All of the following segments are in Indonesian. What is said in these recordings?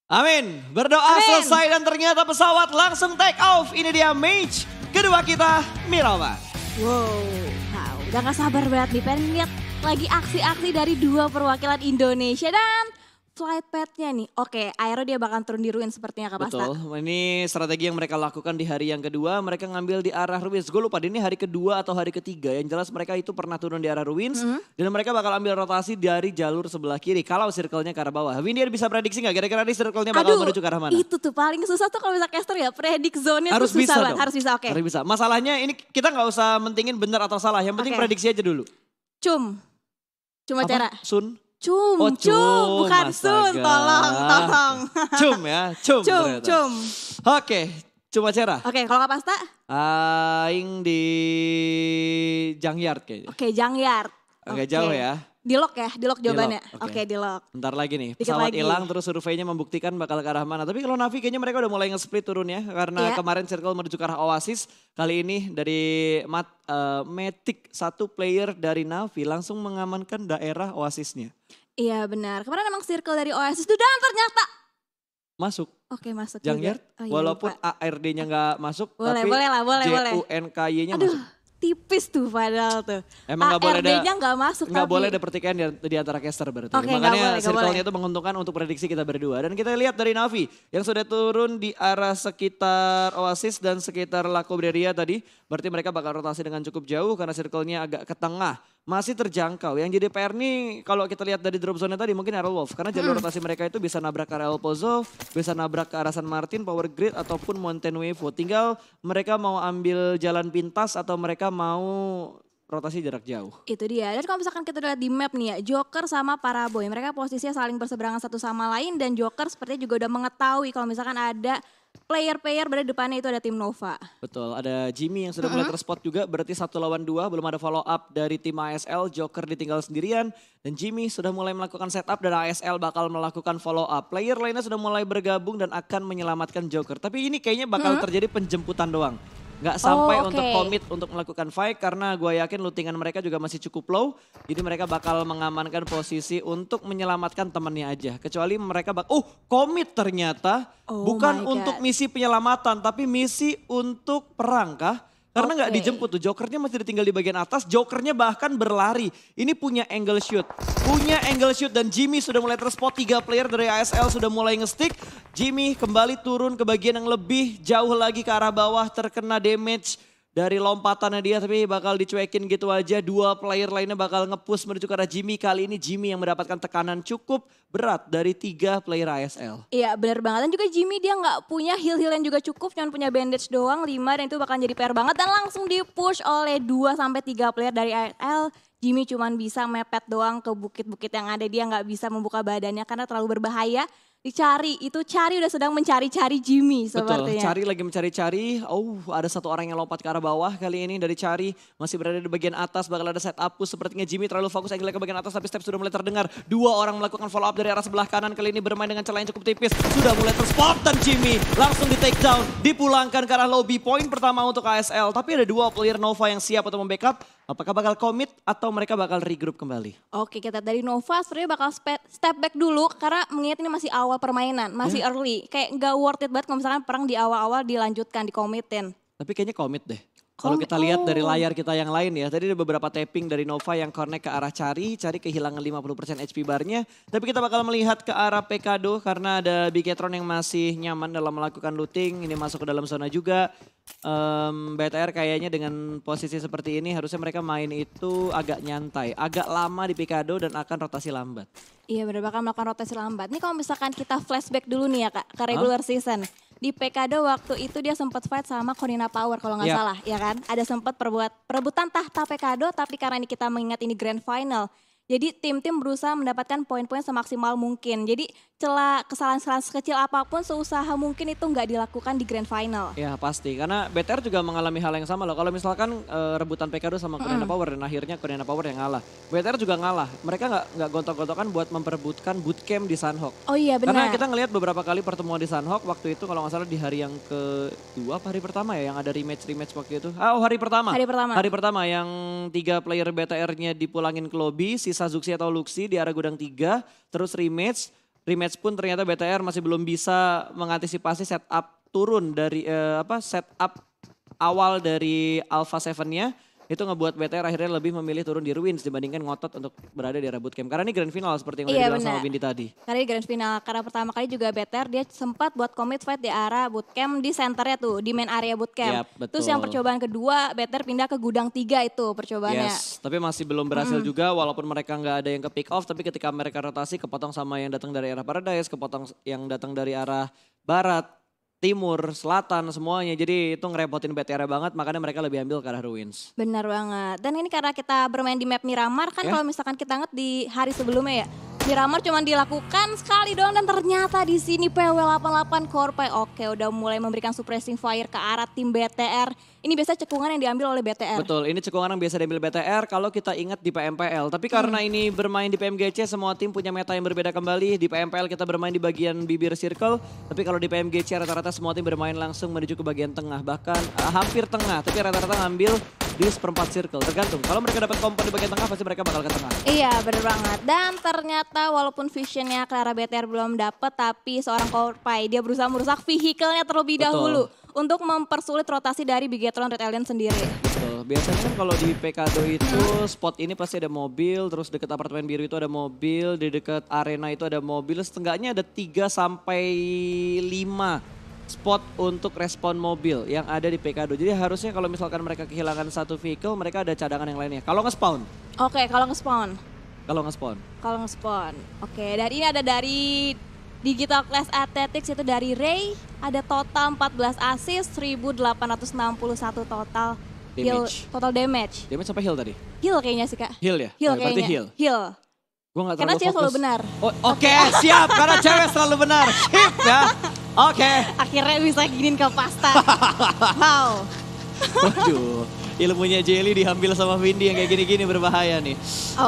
Amin. Berdoa Amin. selesai dan ternyata pesawat langsung take off. Ini dia match kedua kita, Mirawan. Wow, udah gak sabar banget nih pengen lihat lagi aksi-aksi dari dua perwakilan Indonesia dan flight path-nya nih. Oke, Aero dia bakal turun di ruin sepertinya Kak Pasta. Betul, ini strategi yang mereka lakukan di hari yang kedua. Mereka ngambil di arah Ruins. Gue lupa ini hari kedua atau hari ketiga. Yang jelas mereka itu pernah turun di arah Ruins. Dan mereka bakal ambil rotasi dari jalur sebelah kiri. Kalau circle-nya ke arah bawah. Windier bisa prediksi gak kira-kira di circle-nya bakal menuju ke arah mana? Itu tuh paling susah tuh kalau bisa caster ya. Predik zone-nya Harus tuh bisa susah banget. dong. Harus bisa, oke. Harus bisa. Masalahnya ini kita gak usah mentingin benar atau salah. Yang penting Oke. prediksi aja dulu. Cuma cara. Sun? Cum, Oh, cum, bukan sun, astaga. tolong. Cum ya, cum. Cum, ternyata. cum. Oke, cuma cerah. Oke, kalau Kak Pasta? Aing di Junkyard kayaknya. Oke, Junkyard. Agak Oke. jauh ya. Di lock ya, di lock jawabannya. Oke. Oke, di lock. Bentar lagi nih, Dikit pesawat lagi. hilang terus surveinya membuktikan bakal ke arah mana. Tapi kalau Navi kayaknya mereka udah mulai nge-split turunnya. Karena Iya. kemarin Circle menuju ke arah Oasis. Kali ini dari Matic, satu player dari Navi langsung mengamankan daerah Oasisnya. Iya benar, kemarin emang circle dari Oasis itu dan ternyata. Masuk. Oke masuk Junkyard, juga. Oh, iya, walaupun lupa. ARD-nya nggak masuk. Boleh, tapi boleh lah, boleh. JUNKY-nya Aduh, masuk. tipis tuh padahal tuh. Emang nggak boleh ada ARD-nya nggak masuk nggak tapi. boleh ada pertikaian di antara caster berarti. Oke, nggak Makanya boleh, nggak circle-nya boleh. itu menguntungkan untuk prediksi kita berdua. Dan kita lihat dari Navi yang sudah turun di arah sekitar Oasis dan sekitar La Cobreria tadi. Berarti mereka bakal rotasi dengan cukup jauh karena circle-nya agak ke tengah. Masih terjangkau. Yang jadi PR nih kalau kita lihat dari drop zone tadi mungkin Arrow Wolf. Karena jalur rotasi mereka itu bisa nabrak ke arah El Pozo, bisa nabrak ke arah San Martin, Power Grid ataupun Mountain Wave. Tinggal mereka mau ambil jalan pintas atau mereka mau rotasi jarak jauh. Itu dia. Dan kalau misalkan kita lihat di map nih ya, Joker sama Paraboy. Mereka posisinya saling berseberangan satu sama lain dan Joker sepertinya juga udah mengetahui kalau misalkan ada player-player berada di depannya itu ada tim Nova. Betul, ada Jimmy yang sudah mulai terspot juga, berarti 1 lawan 2, belum ada follow up dari tim ASL, Joker ditinggal sendirian, dan Jimmy sudah mulai melakukan setup dan ASL bakal melakukan follow up. Player lainnya sudah mulai bergabung dan akan menyelamatkan Joker, tapi ini kayaknya bakal terjadi penjemputan doang. Nggak sampai Oh, oke. untuk komit untuk melakukan fight karena gue yakin lootingan mereka juga masih cukup low. Jadi mereka bakal mengamankan posisi untuk menyelamatkan temannya aja. Kecuali mereka komit ternyata. Oh Bukan my untuk God. misi penyelamatan tapi misi untuk perang kah? Karena nggak Oke. dijemput tuh, Jokernya masih ditinggal di bagian atas, Jokernya bahkan berlari. Ini punya angle shoot. Punya angle shoot dan Jimmy sudah mulai terspot, 3 player dari ASL sudah mulai nge-stick. Jimmy kembali turun ke bagian yang lebih jauh lagi ke arah bawah, terkena damage dari lompatannya dia tapi bakal dicuekin gitu aja. 2 player lainnya bakal nge-push menuju ke arah Jimmy. Kali ini Jimmy yang mendapatkan tekanan cukup berat dari 3 player ASL. Iya benar banget dan juga Jimmy dia nggak punya heal-heal yang juga cukup, cuma punya bandage doang 5 dan itu bakal jadi PR banget dan langsung di-push oleh 2-3 player dari ASL. Jimmy cuman bisa mepet doang ke bukit-bukit yang ada, dia nggak bisa membuka badannya karena terlalu berbahaya. Dicari, itu Cari udah sedang mencari-cari Jimmy Betul, sepertinya. Cari lagi mencari-cari. Oh, ada satu orang yang lompat ke arah bawah kali ini dari Cari. Masih berada di bagian atas, bakal ada setup push. Sepertinya Jimmy terlalu fokus angle ke bagian atas, tapi step sudah mulai terdengar. 2 orang melakukan follow up dari arah sebelah kanan. Kali ini bermain dengan celah yang cukup tipis. Sudah mulai terspot dan Jimmy langsung di take down. Dipulangkan ke arah lobby. Poin pertama untuk ASL. Tapi ada 2 player Nova yang siap untuk membackup. Apakah bakal commit atau mereka bakal regroup kembali? Oke, kita dari Nova sebenarnya bakal step back dulu karena mengingat ini masih awal permainan, masih early. Kayak nggak worth it banget kalau misalkan perang di awal-awal dilanjutkan, dikomitin. Tapi kayaknya komit deh. Kalau kita lihat dari layar kita yang lain ya, tadi ada beberapa tapping dari Nova yang connect ke arah Cari kehilangan 50% HP barnya. Tapi kita bakal melihat ke arah Pekado karena ada Bigetron yang masih nyaman dalam melakukan looting. Ini masuk ke dalam zona juga. BTR kayaknya dengan posisi seperti ini harusnya mereka main itu agak nyantai. Agak lama di Pekado dan akan rotasi lambat. Iya benar, bakal melakukan rotasi lambat. Nih kalau misalkan kita flashback dulu nih ya Kak, ke regular season. Di PKD waktu itu dia sempat fight sama Corina Power kalau nggak Yap. salah, ya kan? Ada sempat perebutan tahta PKD, tapi karena ini kita mengingat ini grand final. Jadi tim-tim berusaha mendapatkan poin-poin semaksimal mungkin. Jadi celah kesalahan-kesalahan sekecil apapun seusaha mungkin itu nggak dilakukan di grand final. Ya pasti, karena BTR juga mengalami hal yang sama loh. Kalau misalkan rebutan Pekado sama Corina Power dan akhirnya Corina Power yang ngalah. BTR juga ngalah, mereka nggak gontok-gontokan buat memperebutkan bootcamp di Sunhawk. Oh iya Karena benar. kita ngelihat beberapa kali pertemuan di Sunhawk waktu itu kalau nggak salah di hari yang kedua apa hari pertama ya yang ada rematch waktu itu. Oh hari pertama. Hari pertama. Hari pertama yang 3 player BTR-nya dipulangin ke lobby, sisa Zuxi atau Luxi di arah gudang 3, terus rematch. rematch pun ternyata BTR masih belum bisa mengantisipasi setup turun dari setup awal dari Alpha 7-nya. Itu ngebuat BTR akhirnya lebih memilih turun di Ruins dibandingkan ngotot untuk berada di area bootcamp. Karena ini grand final seperti yang udah dibilang sama Windy tadi. Karena di grand final, karena pertama kali juga BTR dia sempat buat commit fight di area bootcamp di centernya tuh, di main area bootcamp. Yep, terus yang percobaan kedua, BTR pindah ke gudang 3 itu percobaannya. Yes, tapi masih belum berhasil juga walaupun mereka nggak ada yang ke pick off. Tapi ketika mereka rotasi kepotong sama yang datang dari arah Paradise, kepotong yang datang dari arah Barat, Timur, Selatan semuanya. Jadi itu ngerepotin BTR banget, makanya mereka lebih ambil ke arah Ruins. Benar banget. Dan ini karena kita bermain di map Miramar kan kalau misalkan kita ingat di hari sebelumnya ya. Miramar cuma dilakukan sekali doang dan ternyata di sini PW88 Korpai oke udah mulai memberikan suppressing fire ke arah tim BTR. Ini biasa cekungan yang diambil oleh BTR. Betul, ini cekungan yang biasa diambil BTR kalau kita ingat di PMPL. Tapi karena ini bermain di PMGC semua tim punya meta yang berbeda kembali. Di PMPL kita bermain di bagian bibir circle. Tapi kalau di PMGC rata-rata semua tim bermain langsung menuju ke bagian tengah. Bahkan hampir tengah, tapi rata-rata ngambil di seperempat circle. Tergantung, kalau mereka dapat kompon di bagian tengah pasti mereka bakal ke tengah. Iya bener banget. Dan ternyata walaupun visionnya Clara BTR belum dapet, tapi seorang Korpai dia berusaha merusak vehicle-nya terlebih dahulu. Untuk mempersulit rotasi dari Bigetron Red Alien sendiri. Betul, biasanya kan kalau di Pekado itu spot ini pasti ada mobil, terus dekat apartemen biru itu ada mobil, di dekat arena itu ada mobil, setengahnya ada 3 sampai 5 spot untuk respon mobil yang ada di Pekado. Jadi harusnya kalau misalkan mereka kehilangan satu vehicle, mereka ada cadangan yang lainnya. Kalau nge-spawn. Oke, kalau nge-spawn. Kalau nge-spawn. Kalau nge-spawn. Oke, dan ini ada dari Digital Class Athletics itu dari Ray, ada total 14 assist, 1861 total heal, total damage. Damage sampai heal tadi? Heal kayaknya sih Kak. Heal ya? Heal berarti kayaknya. Heal. Gua gak karena cewek selalu benar. Oke, siap. Karena cewek selalu benar. Sip ya. Oke. Akhirnya bisa giniin ke pasta. Wow. Waduh, ilmunya Jelly diambil sama Windy yang kayak gini-gini berbahaya nih.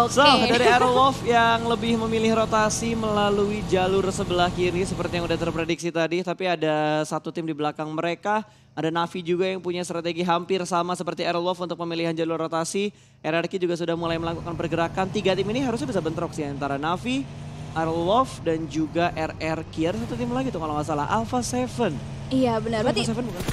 So, dari Aerowolf yang lebih memilih rotasi melalui jalur sebelah kiri seperti yang udah terprediksi tadi. Tapi ada satu tim di belakang mereka. Ada Navi juga yang punya strategi hampir sama seperti Aerowolf untuk pemilihan jalur rotasi. RRQ juga sudah mulai melakukan pergerakan. 3 tim ini harusnya bisa bentrok sih antara Navi, Aerowolf dan juga RRQ. Ada satu tim lagi tuh kalau nggak salah, Alpha 7. Iya benar, berarti Alpha 7 bukan?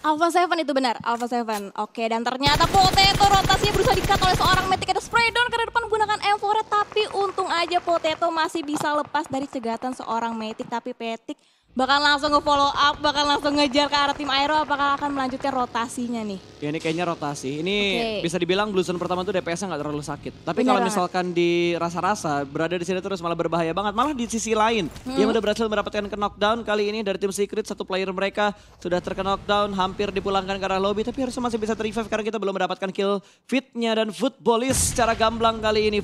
Alpha 7 itu benar, Alpha 7. Oke, dan ternyata Potato rotasinya berusaha di-cut oleh seorang Matic. Ada spray down karena depan menggunakan M4, tapi untung aja Potato masih bisa lepas dari cegatan seorang Matic. Tapi Matic bakal langsung nge-follow up, bakal langsung ngejar ke arah tim Aero, apakah akan melanjutkan rotasinya nih? Ya ini kayaknya rotasi. Ini bisa dibilang Blue Zone pertama tuh DPS-nya nggak terlalu sakit. Tapi Bener kalau banget. misalkan di rasa-rasa berada di sini terus malah berbahaya banget. Malah di sisi lain yang udah berhasil mendapatkan ke knockdown kali ini dari tim Secret, satu player mereka sudah terkena knockdown, hampir dipulangkan ke arah lobby. Tapi harusnya masih bisa ter-revive karena kita belum mendapatkan kill fitnya dan Footballis secara gamblang kali ini.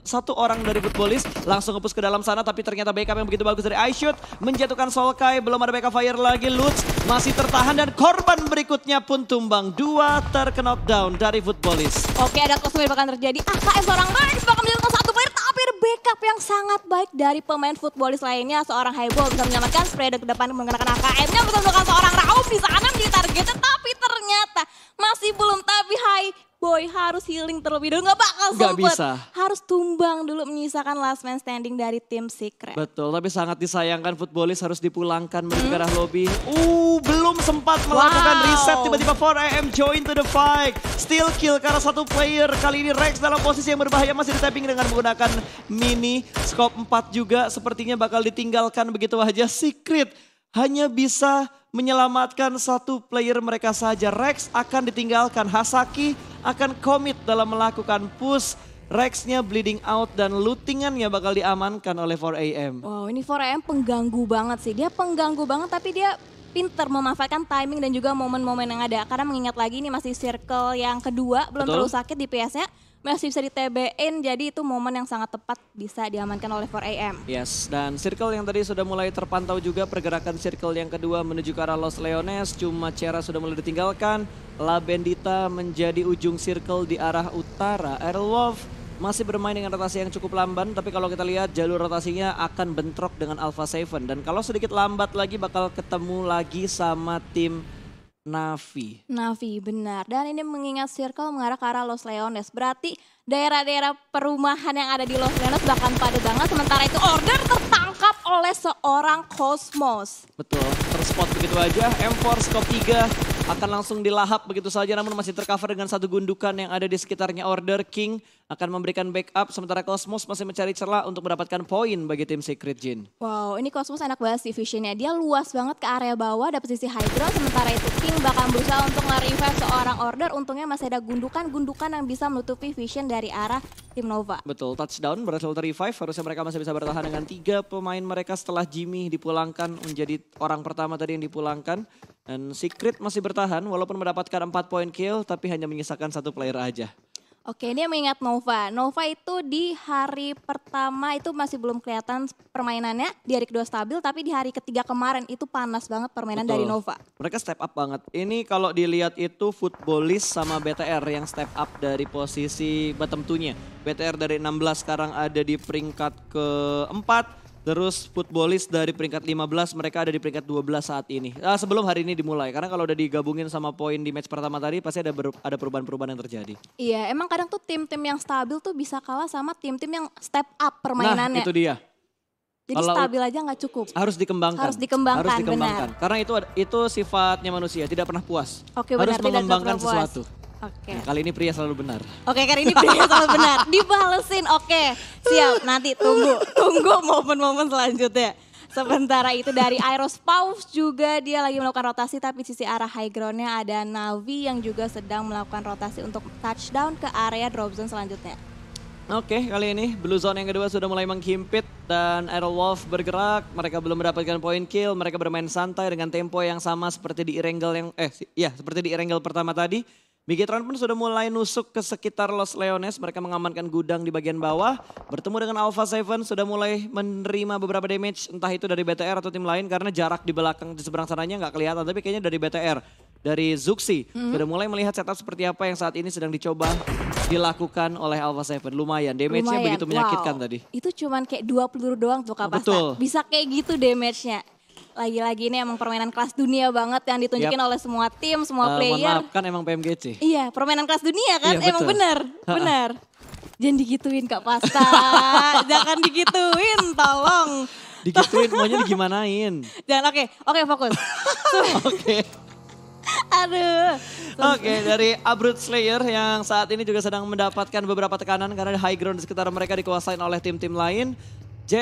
Satu orang dari Footballis langsung nge-push ke dalam sana, tapi ternyata backup yang begitu bagus dari iShoot menjatuhkan Solkai. Belum ada backup fire lagi, Lutz masih tertahan dan korban berikutnya pun tumbang. 2 terkena knockdown dari Footballis. Oke, ada close bakal terjadi. AKM seorang Rex bakal menjatuhkan satu player, tapi ada backup yang sangat baik dari pemain Footballis lainnya. Seorang Highball bisa menyelamatkan, spray ke depan menggunakan AKM-nya, bisa menemukan seorang Raum di sana menjadi targetnya, tapi ternyata masih belum. Tapi Boy harus healing terlebih dahulu, nggak bakal sempet. Harus tumbang dulu menyisakan last man standing dari tim Secret. Betul, tapi sangat disayangkan Footballis harus dipulangkan menuju ke arah lobby. Belum sempat melakukan reset, tiba-tiba 4AM join to the fight. Still kill karena satu player, kali ini Rex dalam posisi yang berbahaya masih di-tapping dengan menggunakan mini. Scope 4 juga sepertinya bakal ditinggalkan begitu aja. Secret hanya bisa menyelamatkan satu player mereka saja. Rex akan ditinggalkan, Hasaki akan komit dalam melakukan push. Rex-nya bleeding out dan lootingannya bakal diamankan oleh 4AM. Wow, ini 4AM pengganggu banget sih. Dia pengganggu banget tapi dia pinter memanfaatkan timing dan juga momen-momen yang ada. Karena mengingat lagi ini masih circle yang kedua, belum terlalu sakit di PS-nya. Masih bisa di-TB-in, jadi itu momen yang sangat tepat bisa diamankan oleh 4AM. Yes, dan circle yang tadi sudah mulai terpantau juga pergerakan circle yang kedua menuju ke arah Los Leones. Cuma Cera sudah mulai ditinggalkan. La Bendita menjadi ujung circle di arah utara. Aerowolf masih bermain dengan rotasi yang cukup lamban, tapi kalau kita lihat jalur rotasinya akan bentrok dengan Alpha 7. Dan kalau sedikit lambat lagi bakal ketemu lagi sama tim Navi. Navi, benar. Dan ini mengingat circle mengarah ke arah Los Leones. Berarti daerah-daerah perumahan yang ada di Los Leones bahkan padat banget. Sementara itu Order tertangkap oleh seorang Cosmos. Betul, terspot begitu aja. M4 Scope 3 akan langsung dilahap begitu saja, namun masih tercover dengan satu gundukan yang ada di sekitarnya Order. King akan memberikan backup, sementara Cosmos masih mencari celah untuk mendapatkan poin bagi tim Secret Jin. Wow, ini Cosmos enak banget sih visionnya. Dia luas banget ke area bawah, dapat sisi high ground. Sementara itu King bakal berusaha untuk nge-revive seorang Order. Untungnya masih ada gundukan-gundukan yang bisa menutupi vision dari arah tim Nova. Betul, touchdown berhasil ter-revive. Harusnya mereka masih bisa bertahan dengan 3 pemain mereka setelah Jimmy dipulangkan menjadi orang pertama tadi yang dipulangkan. Dan Secret masih bertahan walaupun mendapatkan 4 poin kill tapi hanya menyisakan 1 player aja. Oke, dia mengingat Nova. Nova itu di hari pertama itu masih belum kelihatan permainannya. Di hari kedua stabil, tapi di hari ketiga kemarin itu panas banget permainan Betul. dari Nova. Mereka step up banget. Ini kalau dilihat itu Footballist sama BTR yang step up dari posisi bottom 2-nya. BTR dari 16 sekarang ada di peringkat keempat. Terus Footballist dari peringkat 15, mereka ada di peringkat 12 saat ini. Sebelum hari ini dimulai, karena kalau udah digabungin sama poin di match pertama tadi pasti ada perubahan-perubahan yang terjadi. Iya, emang kadang tuh tim-tim yang stabil tuh bisa kalah sama tim-tim yang step up permainannya. Nah itu dia. Jadi Kalau stabil aja nggak cukup. Harus dikembangkan. Harus dikembangkan, benar. Karena itu sifatnya manusia, tidak pernah puas. Oke, harus benar, mengembangkan tidak pernah puas. sesuatu. Oke. Nah, kali ini pria selalu benar. Oke, kali ini pria selalu benar. Dibalesin, oke. Siap, nanti tunggu momen-momen selanjutnya. Sementara itu dari Aerospace juga dia lagi melakukan rotasi, tapi sisi arah high groundnya ada Navi yang juga sedang melakukan rotasi untuk touchdown ke area drop zone selanjutnya. Oke, kali ini Blue Zone yang kedua sudah mulai menghimpit dan Aerowolf bergerak. Mereka belum mendapatkan poin kill, mereka bermain santai dengan tempo yang sama seperti di Erangel seperti di Erangel pertama tadi. Bigetron pun sudah mulai nusuk ke sekitar Los Leones, mereka mengamankan gudang di bagian bawah. Bertemu dengan Alpha 7 sudah mulai menerima beberapa damage, entah itu dari BTR atau tim lain karena jarak di belakang di seberang sananya nggak kelihatan, tapi kayaknya dari BTR. Dari Zuxi sudah mulai melihat setup seperti apa yang saat ini sedang dicoba dilakukan oleh Alpha 7. Lumayan, damage-nya begitu menyakitkan tadi. Itu cuman kayak 2 peluru doang tuh Kapasta. Betul. Bisa kayak gitu damage-nya. Lagi-lagi ini emang permainan kelas dunia banget yang ditunjukin oleh semua tim, semua player. Mohon maaf, kan emang PMGC. Iya, permainan kelas dunia kan, Iya, emang betul. benar. Jangan digituin Kak Pasta, jangan digituin, tolong. Digituin, maunya digimanain. Jangan, oke fokus. Oke. Aduh. Oke, dari Abrut Slayer yang saat ini juga sedang mendapatkan beberapa tekanan karena high ground di sekitar mereka dikuasain oleh tim-tim lain.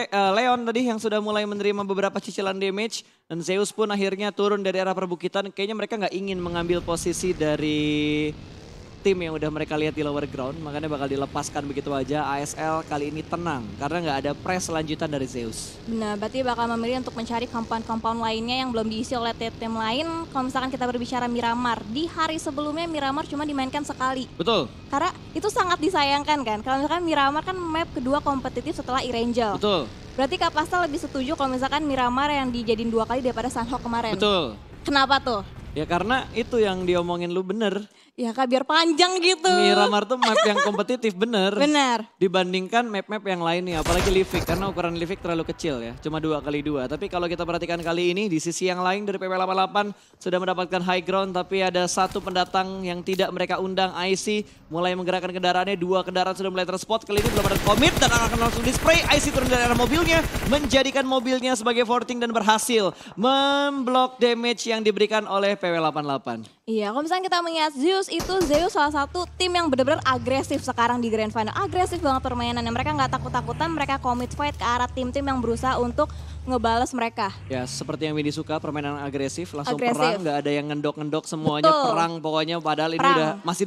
Leon tadi yang sudah mulai menerima beberapa cicilan damage dan Zeus pun akhirnya turun dari arah perbukitan. Kayaknya mereka nggak ingin mengambil posisi dari tim yang udah mereka lihat di lower ground, makanya bakal dilepaskan begitu aja. ASL kali ini tenang karena nggak ada press lanjutan dari Zeus. Benar, berarti bakal memilih untuk mencari compound-compound lainnya yang belum diisi oleh tim lain. Kalau misalkan kita berbicara Miramar, di hari sebelumnya Miramar cuma dimainkan sekali. Betul. Karena itu sangat disayangkan kan, kalau misalkan Miramar kan map kedua kompetitif setelah Erangel. Betul. Berarti Kak Pasta lebih setuju kalau misalkan Miramar yang dijadiin 2 kali daripada Sunhawk kemarin. Betul. Kenapa tuh? Ya karena itu yang diomongin lu bener. Ya Kak, biar panjang gitu. Miramar tuh map yang kompetitif bener. Benar. Dibandingkan map-map yang lainnya, apalagi Livik. Karena ukuran Livik terlalu kecil ya, cuma 2x2. Tapi kalau kita perhatikan kali ini, di sisi yang lain dari PP88 sudah mendapatkan high ground. Tapi ada satu pendatang yang tidak mereka undang, IC. Mulai menggerakkan kendaraannya, 2 kendaraan sudah mulai terspot. Kali ini belum ada commit dan akan langsung di-spray. IC turun dari arah mobilnya, menjadikan mobilnya sebagai forting dan berhasil memblok damage yang diberikan oleh PW88. Iya, kalau misalnya kita melihat Zeus salah satu tim yang benar-benar agresif sekarang di Grand Final. Agresif banget permainannya, mereka nggak takut-takutan, mereka commit fight ke arah tim-tim yang berusaha untuk ngebales mereka. Ya seperti yang Windy suka, permainan agresif, langsung Agresif. perang, nggak ada yang ngendok-ngendok, semuanya Betul. perang pokoknya. Padahal ini Perang. udah masih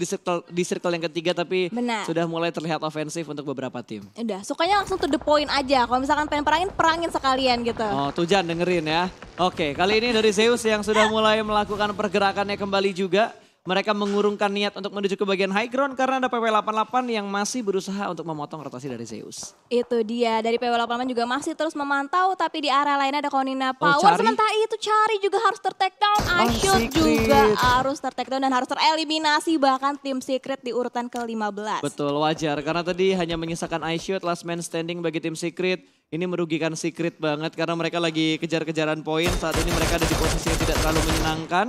di circle yang ketiga tapi Benar. sudah mulai terlihat ofensif untuk beberapa tim. Udah, sukanya langsung to the point aja. Kalau misalkan pengen perangin sekalian gitu. Oh Tujan dengerin ya. Oke, kali ini dari Zeus yang sudah mulai melakukan pergerakannya kembali juga. Mereka mengurungkan niat untuk menuju ke bagian high ground karena ada PW88 yang masih berusaha untuk memotong rotasi dari Zeus. Itu dia, dari PW88 juga masih terus memantau, tapi di area lain ada Konina Power. Cari. Sementara itu Cari juga harus ter-take down, iShoot Secret. juga harus ter-take down dan harus tereliminasi, bahkan tim Secret di urutan ke-15. Betul, wajar karena tadi hanya menyisakan iShoot, last man standing bagi tim Secret. Ini merugikan Secret banget karena mereka lagi kejar-kejaran poin. Saat ini mereka ada di posisi yang tidak terlalu menyenangkan.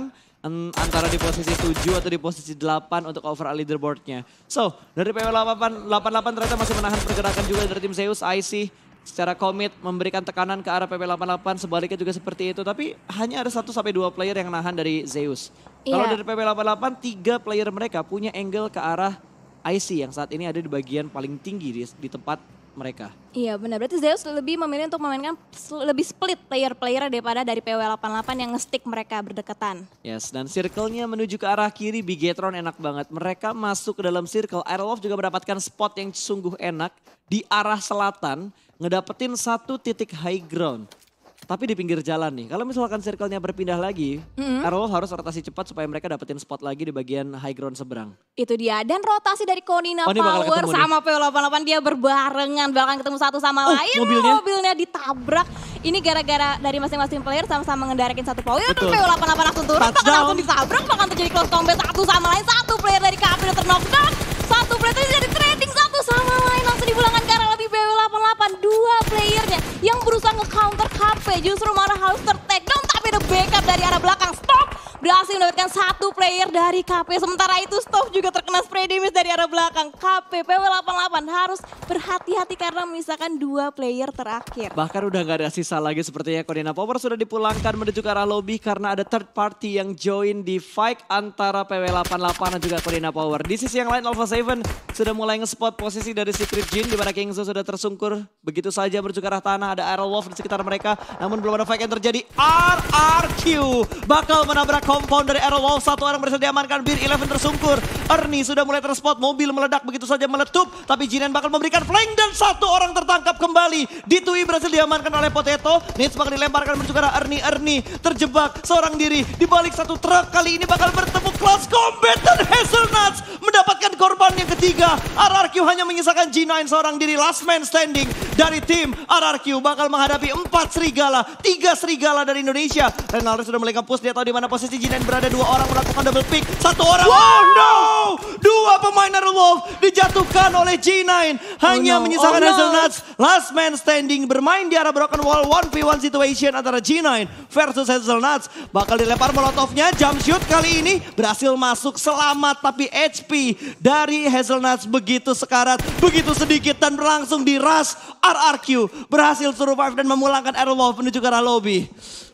Antara di posisi 7 atau di posisi 8 untuk overall leaderboardnya. So, dari PW88 ternyata masih menahan pergerakan juga dari tim Zeus, IC. secara komit memberikan tekanan ke arah PP88, sebaliknya juga seperti itu. Tapi hanya ada 1-2 player yang nahan dari Zeus. Kalau Iya. dari PP88, 3 player mereka punya angle ke arah IC yang saat ini ada di bagian paling tinggi di tempat mereka. Iya benar, berarti Zeus lebih memilih untuk memainkan lebih split player-player daripada dari PW88 yang nge-stick mereka berdekatan. Yes, dan circle-nya menuju ke arah kiri, Bigetron enak banget. Mereka masuk ke dalam circle, Aerolov juga mendapatkan spot yang sungguh enak di arah selatan, ngedapetin 1 titik high ground. Tapi di pinggir jalan nih, kalau misalkan circle-nya berpindah lagi, Aerolov harus rotasi cepat supaya mereka dapetin spot lagi di bagian high ground seberang. Itu dia, dan rotasi dari Konina Oh, ini bakal Power ketemu sama PW88 dia berbarengan, bahkan ketemu satu sama lain, mobilnya ditabrak. Ini gara-gara dari masing-masing player sama-sama ngendarakin satu power, dan PW88 langsung turun, bahkan langsung ditabrak, bahkan terjadi close combat satu sama lain, satu player dari KP udah terknockdown, satu player tadi jadi trading satu sama lain, langsung dipulangkan ke arah lebih PW88, 2 playernya yang berusaha nge-counter KP, justru malah harus ter-takedown, tapi ada backup dari arah belakang, stop! Berhasil mendapatkan 1 player dari KP. Sementara itu Stop juga terkena spray damage dari arah belakang. KP PW88 harus berhati-hati karena menyisakan 2 player terakhir. Bahkan udah gak ada sisa lagi, sepertinya Konina Power sudah dipulangkan menuju ke arah lobby karena ada third party yang join di fight antara PW88 dan juga Konina Power. Di sisi yang lain Alpha 7 sudah mulai nge-spot posisi dari Secret Jin di mana Kingzo sudah tersungkur begitu saja menuju ke arah tanah. Ada Aerolov di sekitar mereka, namun belum ada fight yang terjadi. RRQ bakal menabrak compound dari Aerolov, 1 orang berhasil diamankan, Beer 11 tersungkur. Ernie sudah mulai terspot, mobil meledak begitu saja meletup, tapi Jinan bakal memberikan flank dan 1 orang tertangkap kembali. Ditui berhasil diamankan oleh Potato, Nits bakal dilemparkan menuju ke arah Ernie terjebak seorang diri di balik 1 truk. Kali ini bakal bertemu close combat dan Hazelnuts mendapatkan korban yang ketiga. RRQ hanya menyisakan G9 seorang diri, last man standing dari tim RRQ bakal menghadapi 4 serigala, 3 serigala dari Indonesia. Renaldo sudah mulai nge-push, dia tahu di mana posisi G9 berada, 2 orang melakukan double pick, 1 orang, oh no! 2 pemain Aerolov dijatuhkan oleh G9, hanya menyisakan Hazelnuts, last man standing, bermain di arah broken wall, 1v1 situation antara G9 versus Hazelnuts. Bakal dilempar molotovnya, jump shoot kali ini berhasil masuk selamat, tapi HP dari Hazelnuts begitu sekarat, begitu sedikit dan berlangsung di rush. RRQ berhasil survive dan memulangkan Aerolov menuju ke arah lobby.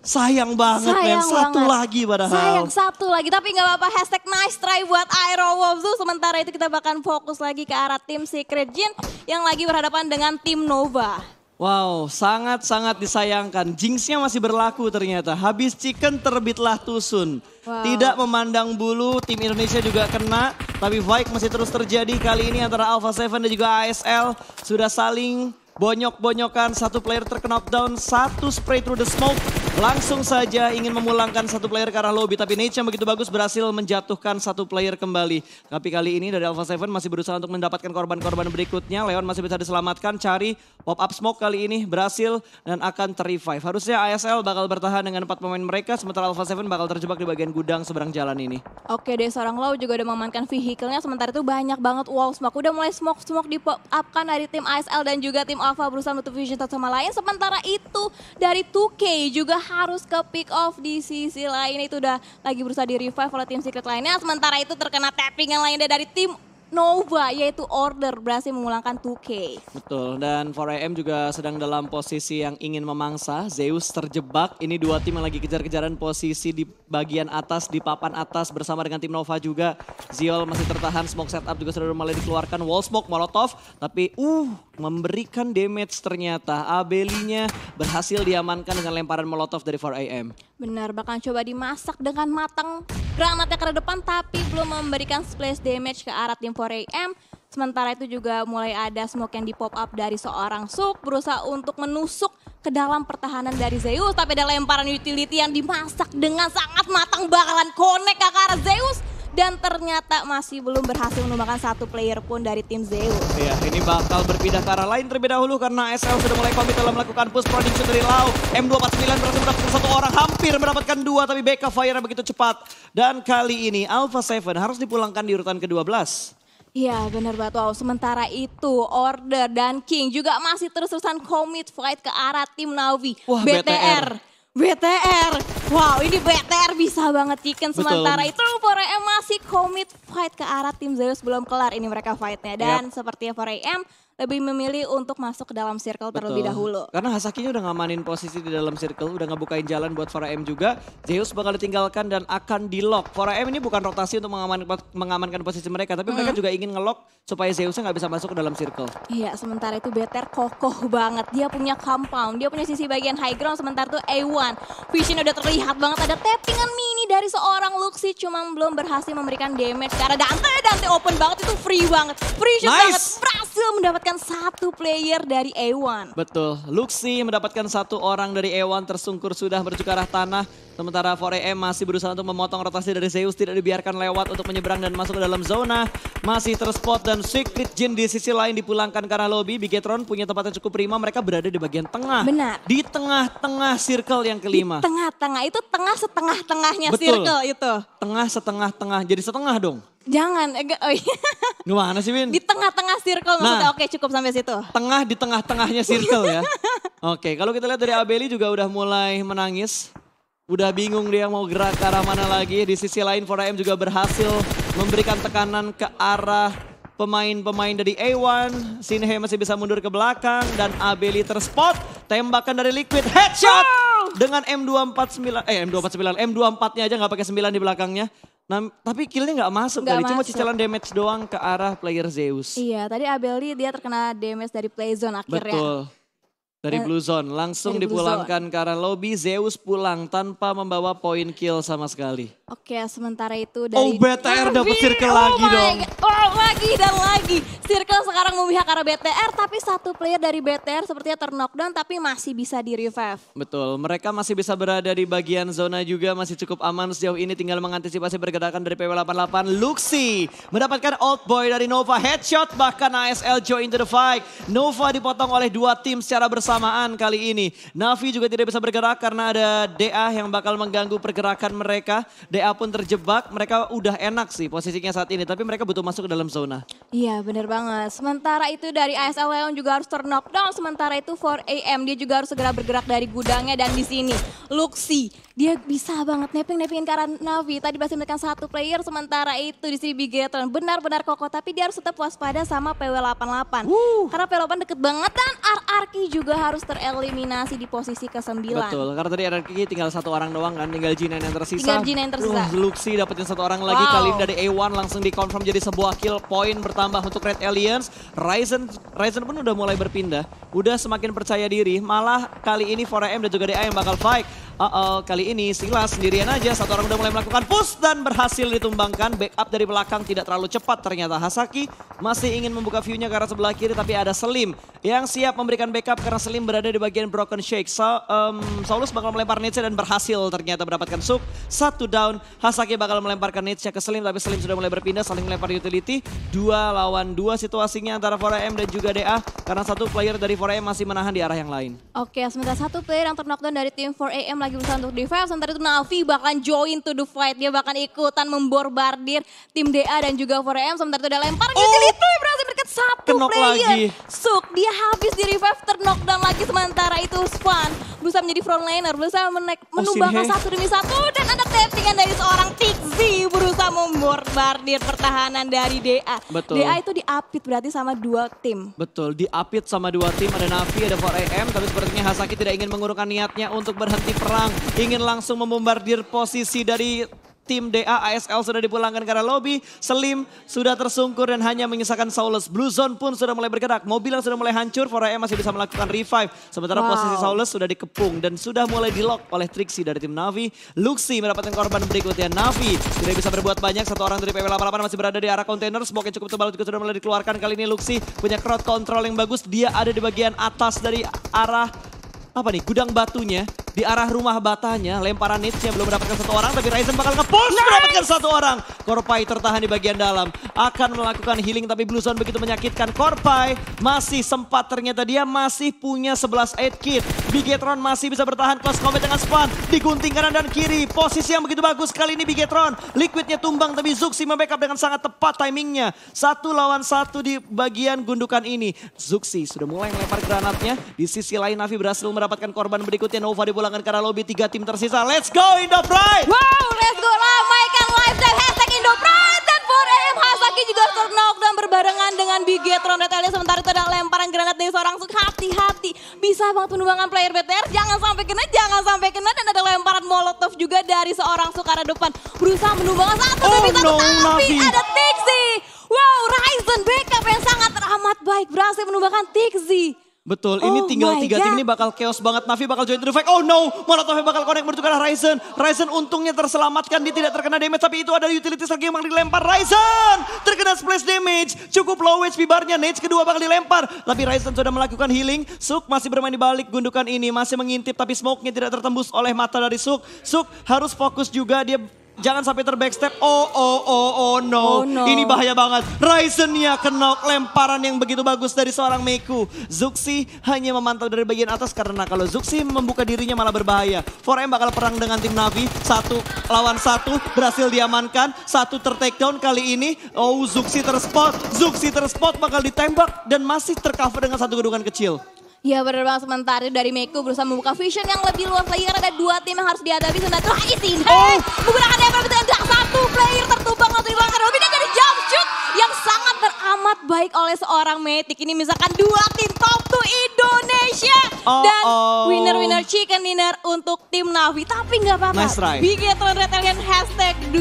Sayang banget men, 1 lagi padahal. Sayang 1 lagi, tapi gak apa-apa, hashtag nice try buat Aerowolves. Sementara itu kita bakal fokus lagi ke arah tim Secret Jin yang lagi berhadapan dengan tim Nova. Wow, sangat-sangat disayangkan. Jinx-nya masih berlaku ternyata. Habis chicken terbitlah tusun. Wow. Tidak memandang bulu, tim Indonesia juga kena. Tapi fight masih terus terjadi kali ini antara Alpha 7 dan juga ASL. Sudah saling bonyok-bonyokan, 1 player terknockdown, 1 spray through the smoke. Langsung saja ingin memulangkan 1 player ke arah lobby, tapi Nate yang begitu bagus berhasil menjatuhkan 1 player kembali. Tapi kali ini dari Alpha 7 masih berusaha untuk mendapatkan korban-korban berikutnya. Leon masih bisa diselamatkan, cari pop up smoke kali ini berhasil dan akan ter-revive. Harusnya ASL bakal bertahan dengan 4 pemain mereka, sementara Alpha 7 bakal terjebak di bagian gudang seberang jalan ini. Oke deh, seorang Lau juga udah mengamankan vehicle-nya, sementara itu banyak banget wall smoke. Udah mulai smoke di pop up kan dari tim ASL dan juga tim Alpha berusaha menutup vision satu sama lain. Sementara itu dari 2K juga harus ke pick off di sisi lain, itu udah lagi berusaha di revive oleh tim Secret lainnya. Sementara itu terkena tapping yang lainnya dari tim Nova, yaitu Order berhasil memulangkan 2K. Betul, dan 4AM juga sedang dalam posisi yang ingin memangsa. Zeus terjebak, ini 2 tim yang lagi kejar-kejaran posisi di bagian atas, di papan atas bersama dengan tim Nova juga. Ziol masih tertahan, smoke setup juga sudah mulai dikeluarkan, wall smoke, molotov. Tapi memberikan damage ternyata. Abelinya berhasil diamankan dengan lemparan molotov dari 4AM. Benar, bakal coba dimasak dengan matang granatnya ke depan, tapi belum memberikan splash damage ke arah tim 4AM. Sementara itu juga mulai ada smoke yang di pop up dari seorang Suk, berusaha untuk menusuk ke dalam pertahanan dari Zeus. Tapi ada lemparan utility yang dimasak dengan sangat matang, bakalan connect ke arah Zeus. Dan ternyata masih belum berhasil menumbangkan 1 player pun dari tim Zeus. Ya, ini bakal berpindah ke arah lain terlebih dahulu karena ASL sudah mulai komit dalam melakukan push production dari Lau. M249 berhasil mendapatkan 1 orang, hampir mendapatkan 2, tapi backup fire begitu cepat. Dan kali ini Alpha 7 harus dipulangkan di urutan ke-12. Iya benar banget, wow. Sementara itu Order dan King juga masih terus-terusan commit fight ke arah tim Navi. Wah, BTR. Wow, ini BTR bisa banget chicken. Sementara itu 4AM masih commit fight ke arah tim Zeus, belum kelar ini mereka fightnya. Dan sepertinya 4AM lebih memilih untuk masuk ke dalam circle terlebih dahulu. Karena Hasakinya udah ngamanin posisi di dalam circle, udah ngebukain jalan buat 4AM juga. Zeus bakal ditinggalkan dan akan di-lock. 4AM ini bukan rotasi untuk mengamankan posisi mereka, tapi mereka juga ingin nge-lock supaya Zeusnya nggak bisa masuk ke dalam circle. Iya, sementara itu BTR kokoh banget. Dia punya compound, dia punya sisi bagian high ground, sementara itu A1. Vision udah terlihat banget, ada tappingan mini dari seorang Luxy, cuma belum berhasil memberikan damage. Karena Dante open banget, itu free banget. Free shot banget, berhasil mendapatkan satu player dari A1. Betul, Luxy mendapatkan satu orang dari A1 tersungkur sudah menuju ke arah tanah. Sementara 4AM masih berusaha untuk memotong rotasi dari Zeus, tidak dibiarkan lewat untuk menyeberang dan masuk ke dalam zona. Masih terspot dan Secret Jin di sisi lain dipulangkan ke arah lobby. Bigetron punya tempat yang cukup prima, mereka berada di bagian tengah. Benar. Di tengah-tengah circle yang kelima. Tengah-tengah, itu tengah setengah-tengahnya Betul. circle itu. Tengah setengah-tengah, jadi setengah dong. Jangan, oh iya. Gimana sih Win? Di tengah-tengah circle maksudnya, oke cukup sampai situ. Tengah di tengah-tengahnya circle ya. Oke, kalau kita lihat dari Abeli juga udah mulai menangis. Udah bingung dia mau gerak ke arah mana lagi. Di sisi lain 4AM juga berhasil memberikan tekanan ke arah pemain-pemain dari A1. Sinhe masih bisa mundur ke belakang dan Abeli terspot. Tembakan dari Liquid, headshot dengan M249nya aja nggak pakai 9 di belakangnya. Nah, tapi killnya nggak masuk kali, cuma cicilan damage doang ke arah player Zeus. Iya, tadi Abeli dia terkena damage dari playzone akhirnya. Betul. Dari Blue Zone, langsung dipulangkan ke arah lobby. Zeus pulang tanpa membawa poin kill sama sekali. Oke, sementara itu dari BTR dapat circle lagi dong. Lagi dan lagi. Circle sekarang memihak ke arah BTR, tapi satu player dari BTR sepertinya ter-knockdown tapi masih bisa di-revive. Betul, mereka masih bisa berada di bagian zona juga, masih cukup aman sejauh ini, tinggal mengantisipasi pergerakan dari PW88. Luxy mendapatkan Old Boy dari Nova, headshot, bahkan ASL join into the fight. Nova dipotong oleh dua tim secara bersamaan kali ini. Navi juga tidak bisa bergerak karena ada DA yang bakal mengganggu pergerakan mereka. DA pun terjebak, mereka udah enak sih posisinya saat ini, tapi mereka butuh masuk ke dalam zona. Iya bener banget, sementara itu dari ASL Leon juga harus ter-knockdown, sementara itu 4AM dia juga harus segera bergerak dari gudangnya. Dan di sini Luxy, dia bisa banget neping-nepingin ke arah Navi. Tadi masih memberikan satu player, sementara itu di sini Bigetron benar-benar kokoh, tapi dia harus tetap waspada sama PW88. Karena PW88 deket banget dan RRQ juga harus tereliminasi di posisi ke-9. Betul, karena tadi RRQ tinggal satu orang doang kan, tinggal G9 yang tersisa. Tinggal G9 yang tersisa. Luxy dapetin satu orang lagi, kali ini dari A1 langsung dikonfirm jadi sebuah kill, poin bertambah untuk Red Aliens. Ryzen pun udah mulai berpindah, udah semakin percaya diri, malah kali ini 4AM dan juga DA yang bakal fight. Kali ini Silas sendirian aja, satu orang udah mulai melakukan push dan berhasil ditumbangkan. Backup dari belakang tidak terlalu cepat ternyata. Hasaki masih ingin membuka view-nya ke arah sebelah kiri, tapi ada Slim yang siap memberikan backup karena Slim berada di bagian Broken Shake. Saulus bakal melempar nade dan berhasil ternyata mendapatkan Suk. Satu down, Hasaki bakal melemparkan nade-nya ke Slim, tapi Slim sudah mulai berpindah, saling melempar utility. 2 lawan 2 situasinya antara 4AM dan juga DA, karena satu player dari 4AM masih menahan di arah yang lain. Oke, sementara satu player yang ter-knockdown dari tim 4AM lagi berusaha untuk revive, sementara itu Navi bahkan join to the fight. Dia bahkan ikutan memborbardir tim DA dan juga 4AM, sementara itu ada lempar utility, berhasil berikan satu player. Lagi. Suk, dia habis di revive, ter-knockdown lagi, sementara itu Svan berusaha menjadi frontliner, berusaha menumbangkan satu demi satu, dan ada tappingan dari seorang Tixi berusaha memborbardir pertahanan dari DA. Betul. DA itu diapit berarti sama dua tim. Betul, diapit sama dua tim, ada Navi, ada 4AM, tapi sepertinya Hasaki tidak ingin mengurungkan niatnya untuk berhenti perang, ingin langsung membombardir posisi dari tim DA. ASL sudah dipulangkan ke arah lobby, Slim sudah tersungkur dan hanya menyisakan Saulus. Blue Zone pun sudah mulai bergerak, mobil yang sudah mulai hancur, 4AM masih bisa melakukan revive. Sementara posisi Saulus sudah dikepung dan sudah mulai di-lock oleh Trixie dari tim Navi. Luxy mendapatkan korban berikutnya, Navi tidak bisa berbuat banyak, satu orang dari PW88 masih berada di arah kontainer, smoke yang cukup tebal juga sudah mulai dikeluarkan. Kali ini Luxy punya crowd control yang bagus, dia ada di bagian atas dari arah gudang batunya, di arah rumah batanya. Lemparan nade-nya belum mendapatkan satu orang, tapi Ryzen bakal nge-push mendapatkan satu orang. Korpai tertahan di bagian dalam, akan melakukan healing, tapi Blue Zone begitu menyakitkan. Korpai masih sempat, ternyata dia masih punya 11 aid kit. Bigetron masih bisa bertahan, close combat dengan Span, digunting kanan dan kiri, posisi yang begitu bagus kali ini Bigetron. Liquidnya tumbang, tapi Zuxi membackup dengan sangat tepat timingnya. 1 lawan 1 di bagian gundukan ini. Zuxi sudah mulai melempar granatnya, di sisi lain Navi berhasil mendapatkan korban berikutnya. Nova dipulangkan ke arah lobby, 3 tim tersisa. Let's go Indo Pride! Wow, let's go, ramaikan live dan hashtag Indo Pride, dan 4AM Hasaki lagi juga knockdown berbarengan dengan Bigetron Red Alien. Sementara itu ada lemparan granat dari seorang Suk. Hati-hati, bisa banget penumbangan player BTR. Jangan sampai kena. Dan ada lemparan molotov juga dari seorang Suk arah depan. Berusaha menumbangkan satu demi satu, tapi ada Tixi. Wow, Ryzen backup yang sangat teramat baik berhasil menumbangkan Tixi. Betul, ini tinggal 3 tim, ini bakal chaos banget. Navi bakal join to the fight. Oh no, Molotovnya bakal connect menuju ke arah Ryzen. Ryzen untungnya terselamatkan, dia tidak terkena damage. Tapi itu ada utilities lagi yang bakal dilempar. Ryzen terkena splash damage. Cukup low HP barnya, Nage kedua bakal dilempar. Tapi Ryzen sudah melakukan healing. Suk masih bermain di balik gundukan ini. Masih mengintip tapi smoke-nya tidak tertembus oleh mata dari Suk. Suk harus fokus juga, dia jangan sampai terbackstep. Oh no. Ini bahaya banget. Ryzen-nya kena lemparan yang begitu bagus dari seorang Meku. Zuxi hanya memantau dari bagian atas karena kalau Zuxi membuka dirinya malah berbahaya. 4M bakal perang dengan tim Navi. 1 lawan 1 berhasil diamankan. 1 ter-takedown kali ini. Oh, Zuxi terspot bakal ditembak dan masih tercover dengan 1 gedungan kecil. Ya benar banget, sementara itu dari Meku berusaha membuka vision yang lebih luas lagi karena ada 2 tim yang harus dihadapi. Sementara itu Aisin menggunakan level itu yang 1 player tertumbang langsung dibakar. Lebih dari jump shoot yang sangat teramat baik oleh seorang Matic. Ini misalkan 2 tim top 2 Indonesia. Dan winner chicken dinner untuk tim Navi. Tapi nggak apa-apa. Nice try. Bigetron Red Alien #2.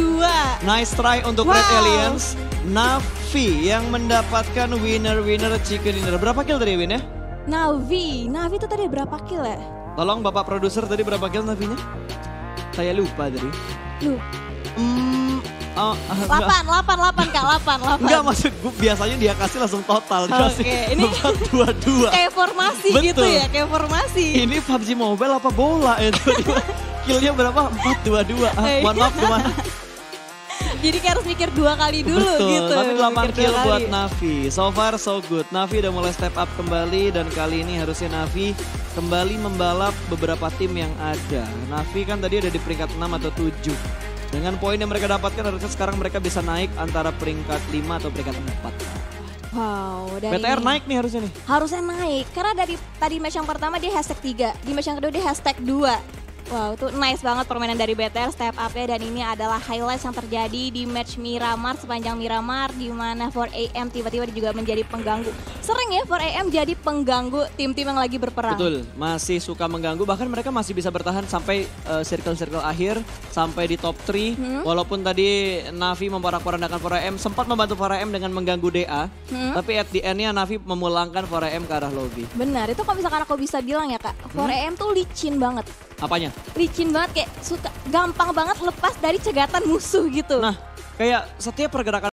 Nice try untuk Red Aliens. Navi yang mendapatkan winner chicken dinner. Berapa kill tadi Win ya? Navi itu tadi berapa kill ya? Tolong Bapak produser tadi berapa kill Navinya? Saya lupa tadi. 8 Kak. Enggak, maksud gue biasanya dia kasih langsung total. Dikasih ini 4-2-2. Kayak formasi gitu ya, kayak formasi. Ini PUBG Mobile apa bola ya? Killnya berapa? 4-2-2. Mohon maaf gimana? Jadi kayak harus mikir 2 kali dulu. Betul, gitu. Tapi 8 kill buat Navi. So far so good. Navi udah mulai step up kembali dan kali ini harusnya Navi kembali membalap beberapa tim yang ada. Navi kan tadi ada di peringkat 6 atau 7. Dengan poin yang mereka dapatkan harusnya sekarang mereka bisa naik antara peringkat 5 atau peringkat 4. Wow, dari BTR naik nih harusnya nih. Harusnya naik, karena dari tadi match yang pertama dia #3, di match yang kedua dia #2. Wow, itu nice banget permainan dari BTR step up-nya, dan ini adalah highlight yang terjadi di match Miramar sepanjang Miramar di mana 4AM tiba-tiba juga menjadi pengganggu. Sering ya 4AM jadi pengganggu tim-tim yang lagi berperang. Betul, masih suka mengganggu, bahkan mereka masih bisa bertahan sampai circle-circle akhir, sampai di top 3. Walaupun tadi Navi memporak-porandakan 4AM, sempat membantu 4AM dengan mengganggu DA, tapi at the end-nya Navi memulangkan 4AM ke arah lobby. Benar, itu kalau misalkan aku bisa bilang ya Kak, 4AM tuh licin banget. Apanya? Licin banget, kayak suka gampang banget lepas dari cegatan musuh gitu. Nah, kayak setiap pergerakan